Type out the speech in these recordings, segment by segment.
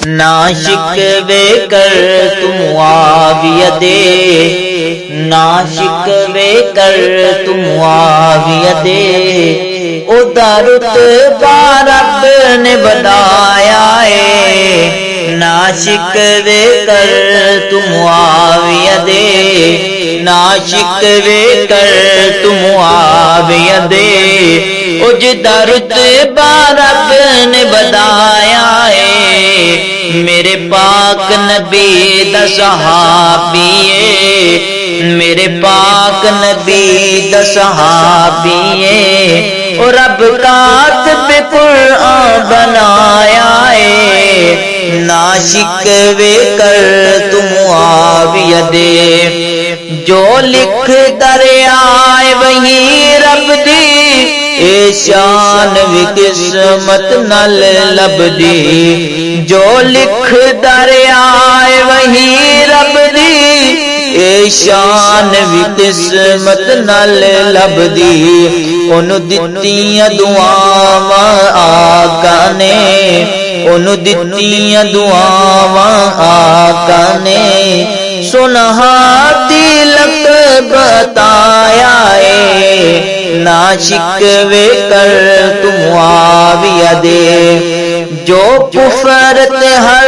نہ شکوے کر تو معاویہ دے، نہ شکوے کر تو معاویہ دے، او رتبہ رب نے بنایا ہے، نہ شکوے کر تو معاویہ دے، نہ شکوے کر تو معاویہ دے، او جدا رتبہ رب نے بنایا ہے، میرے پاک نبی دا صحابی ہے، میرے پاک نبی دا صحابی ہے، اور رب کاتب قرآن بنایا ہے، نہ شکوے کر تو معاویہ دے، جو لکھ دریائے وہی رب دی، اے شان وی قسمت نال لب دی، جو لکھ دریائے وہی رب دی، اے شان وی قسمت نال لب دی، انہوں دتیاں دعاواں آقا نے، انہوں دتیاں دعاواں آقا نے، سنہا تلک بتایا ہے، نہ شکوے کر تو معاویہ دے، جو کفر تے ہر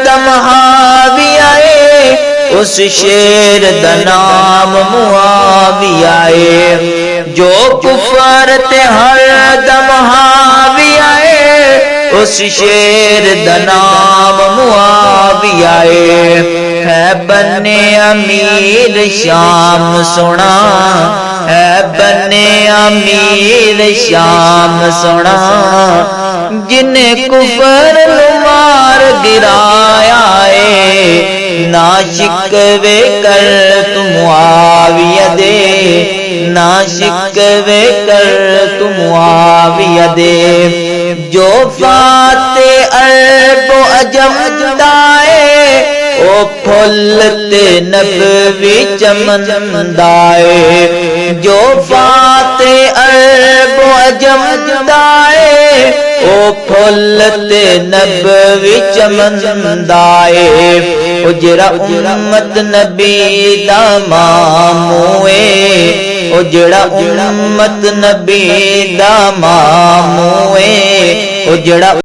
دم حاویہ ہے، اس شیر دا نام معاویہ ہے، جو کفر تے ہر دم حاویہ ہے، اس شیر دا نام معاویہ ہے بنے امیر شام سنا، ہے بنے امیر شام سنا، جن کفر مار گرایا ہے، نہ شکوے کر تو معاویہ دے، نہ شکوے کر تو معاویہ دے، جو فاتح عرب و عجم دائے، او پھولتے نبوی چمن دائے، جو فاتح عرب و عجم دائے، او پھولتے نبوی چمن دائے، او جڑا امت نبی دا ماموئے، او جڑا امت نبی دا ماموئے، او جڑا